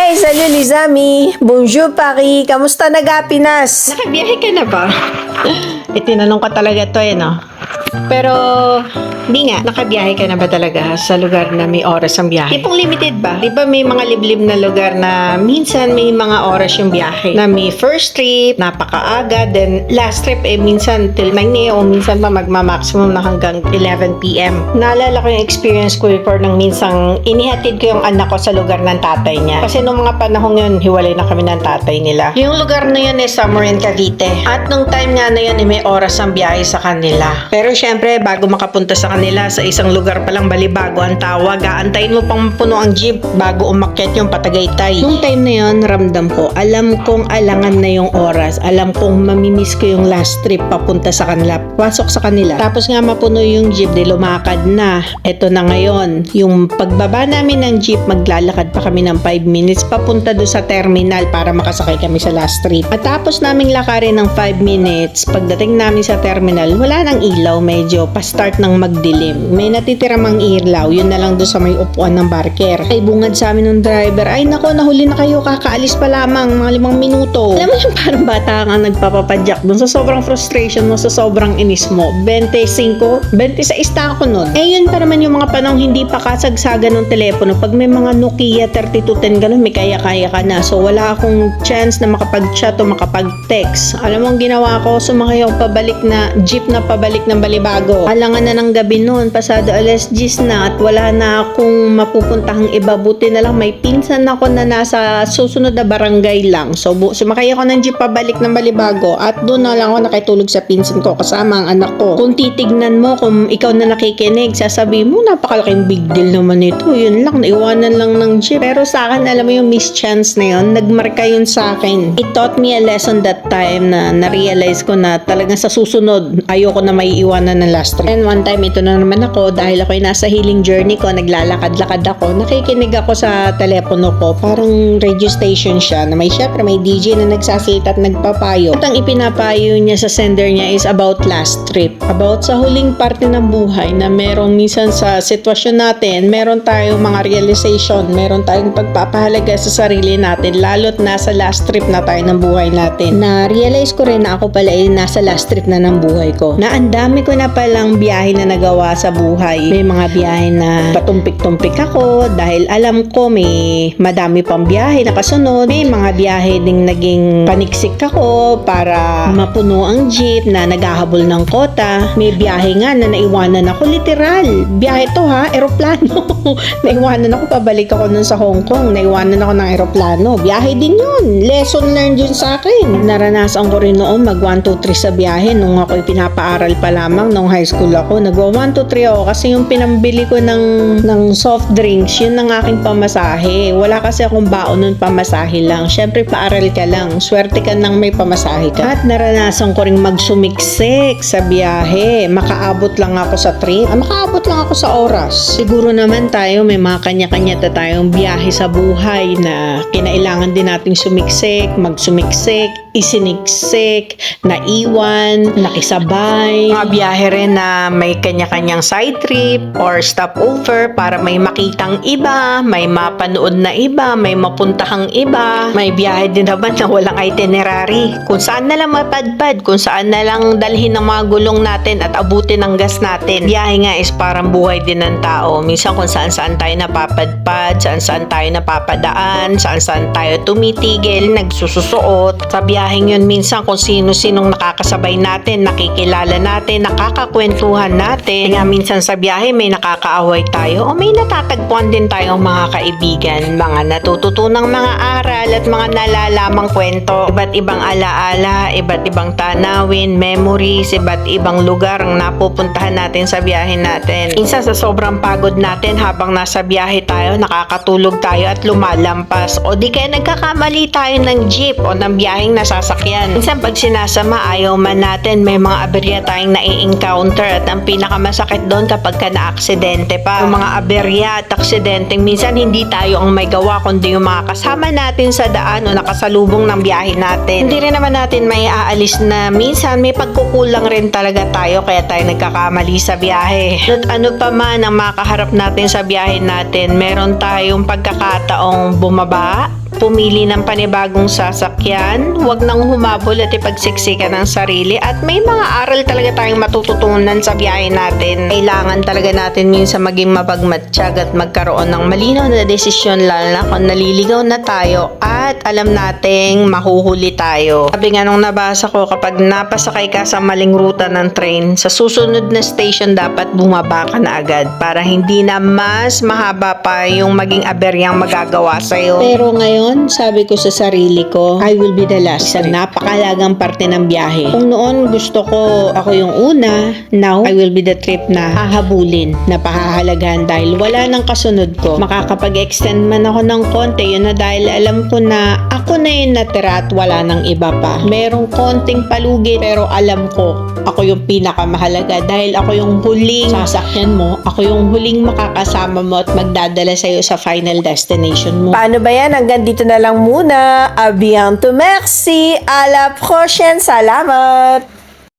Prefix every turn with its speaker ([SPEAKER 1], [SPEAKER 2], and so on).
[SPEAKER 1] Salut les amis! Bonjour Paris! Kamusta nag-Pinas?
[SPEAKER 2] Nakabiyahe ka na ba? Tinanong ka talaga to no? Pero, hindi nga, nakabiyahe ka na ba talaga sa lugar na may oras ang biyahe? Tipong limited ba? Di ba may mga liblib na lugar na minsan may mga oras yung biyahe? Na may first trip, napakaaga, then last trip minsan till 9 a.m. o minsan pa magma-maximum na hanggang 11 p.m. Naalala ko yung experience ko before nang minsang inihatid ko yung anak ko sa lugar ng tatay niya. Kasi nung mga panahon yun, hiwalay na kami ng tatay nila. Yung lugar na yun Summer in Cavite. At nung time nga na yun, may oras ang biyahe sa kanila. Pero syempre, bago makapunta sa kanila, sa isang lugar palang Balibago ang tawag, aantayin mo pang puno ang jeep bago umakyat yung Patagaytay. Nung time na yun, ramdam ko, alam kong alangan na yung oras. Alam kong mamimiss ko yung last trip papunta sa kanila. Pasok sa kanila. Tapos nga mapuno yung jeep, di lumakad na. Eto na ngayon, yung pagbaba namin ng jeep, maglalakad pa kami ng 5 minutes papunta do sa terminal para makasakay kami sa last trip. At tapos naming lakarin ng 5 minutes, pagdating namin sa terminal, wala nang ilaw, medyo pa-start ng magdilim. May natitira mang ilaw, yun na lang doon sa may upuan ng barker. Ay bungad sa amin ng driver, ay nako, nahuli na kayo, kakaalis pa lamang, mga 5 minuto. Alam mo yung parang bata kang nagpapapadyak doon sa sobrang frustration mo, sa sobrang inis mo. 25, 26 na ako nun. Eh yun pa naman yung mga panahon hindi pa kasagsagan ng telepono. Pag may mga Nokia 3210 ganun, may kaya-kaya ka na. So wala akong chance na makapag-chat o makapag-text. Alam mo ang ginawa ko, sumakay ako pabalik na jeep na pabalik ng Balibago. Alangan na ng gabi noon, pasado alas 10 na at wala na akong mapupuntahang iba. Buti na lang may pinsan ako na nasa susunod na barangay lang. So sumakay ako ng jeep pabalik ng Balibago at doon na lang ako nakitulog sa pinsan ko kasama ang anak ko. Kung titignan mo, kung ikaw na nakikinig, sasabihin mo napakalaking big deal naman ito. Yun lang, naiwanan lang ng jeep. Pero sa akin, alam mo yung mischance na yun, nagmarka yun sa akin. It taught me a lesson that time na na-realize ko na talagang sa susunod, ayoko na may iwanan ng last trip. And one time, ito na naman ako, dahil ako'y nasa healing journey ko, naglalakad-lakad ako, nakikinig ako sa telepono ko, parang radio station siya, na may syempre may DJ na nagsasalita at nagpapayo. At ang ipinapayo niya sa sender niya is about last trip. About sa huling parte ng buhay na merong minsan sa sitwasyon natin, meron tayong mga realization, meron tayong pagpapahalaga sa sarili natin, lalo't nasa last trip na tayo ng buhay natin. Na-realize ko rin na ako pala ay nasa last trip na ng buhay ko. Na ang dami ko na palang biyahe na nagawa sa buhay. May mga biyahe na patumpik-tumpik ako dahil alam ko may madami pang biyahe na kasunod. May mga biyahe ding naging paniksik ako para mapuno ang jeep na naghahabol ng kota. May biyahe nga na naiwanan ako, literal. Biyahe to ha, eroplano. Naiwanan ako, pabalik ako nun sa Hong Kong. Naiwanan ako ng eroplano. Biyahe din yun. Lesson learned yun sa akin. Naranasan ko rin noon mag 1, 2, 3 sa biyahe nung ako'y pinapaaral pa lamang nung high school ako. Nagwa 1, 2, 3 ako kasi yung pinambili ko ng soft drinks, yun ang aking pamasahe. Wala kasi akong baon nun, pamasahe lang. Syempre paaral ka lang. Swerte ka nang may pamasahe ka. At naranasan ko rin magsumiksik sa biyahe. Makaabot lang ako sa trip. Makaabot lang ako sa oras. Siguro naman tayo may mga kanya-kanya tayong biyahe sa buhay na kinailangan din nating sumiksik, magsumiksik, isiniksik, naiwan, nakisabay. Mga biyahe rin na may kanya-kanyang side trip or stopover para may makitang iba, may mapanood na iba, may mapuntahang iba. May biyahe din naman na walang itinerary. Kung saan na lang mapadpad, kung saan na lang dalhin ng mga gulong natin at abutin ang gas natin. Biyahe nga is parang buhay din ng tao. Minsan kung saan-saan tayo napapadpad, saan-saan tayo napapadaan, saan-saan tayo tumitigil, nagsususuot. Sa biyaheng yun, minsan kung sino-sinong nakakasabay natin, nakikilala natin, nakakakwentuhan natin. Kaya minsan sa biyahe may nakakaaway tayo o may natatagpuan din tayong mga kaibigan, mga natututunang mga aral at mga nalalamang kwento. Iba't ibang alaala, iba't ibang tanawin, memories, iba't ibang lugar ang napupuntahan natin sa biyahe natin. Minsan sa sobrang pagod natin habang nasa biyahe tayo, nakakatulog tayo at lumalampas o di kaya nagkakamali tayo ng jeep o ng biyaheng nasasakyan. Minsan pag sinasama, ayaw man natin, may mga aberya tayong nai-encounter at ang pinakamasakit doon kapag ka na-aksidente pa. Yung mga aberya at aksidente, minsan hindi tayo ang may gawa kundi yung mga kasama natin sa daan o nakasalubong ng biyahe natin. Hindi rin naman natin may aalis na minsan may pagkukulang rin talaga tayo kaya tayo nagkakamali sa biyahe. At ano pa man ang makaharap natin sa biyahe natin, meron tayong pagkakataong bumaba, pumili ng panibagong sasakyan, huwag nang humabol at ipagsiksikan ng sarili, at may mga aral talaga tayong matututunan sa biyahe natin. Kailangan talaga natin minsan maging mapagmatsyag at magkaroon ng malinaw na desisyon, lalo na kung naliligaw na tayo at alam nating mahuhuli tayo. Sabi nga nung nabasa ko, kapag napasakay ka sa maling ruta ng train, sa susunod na station dapat bumaba ka na agad para hindi na mas mahaba pa yung maging aberyang magagawa sa'yo. Pero ngayon, sabi ko sa sarili ko, I will be the last. Sa napakalagang parte ng biyahe. Kung noon gusto ko ako yung una, now I will be the trip na hahabulin, na pahahalagahan dahil wala nang kasunod ko. Makakapag-extend man ako ng konti, yun na dahil alam ko na ako na yung natira at wala nang iba pa. Merong konting palugit pero alam ko ako yung pinakamahalaga dahil ako yung huling sasakyan mo, ako yung huling makakasama mo at magdadala sa'yo sa final destination mo.
[SPEAKER 1] Paano ba yan? Hanggang dito na lang muna. A bientôt, merci. À la prochaine. Salamat.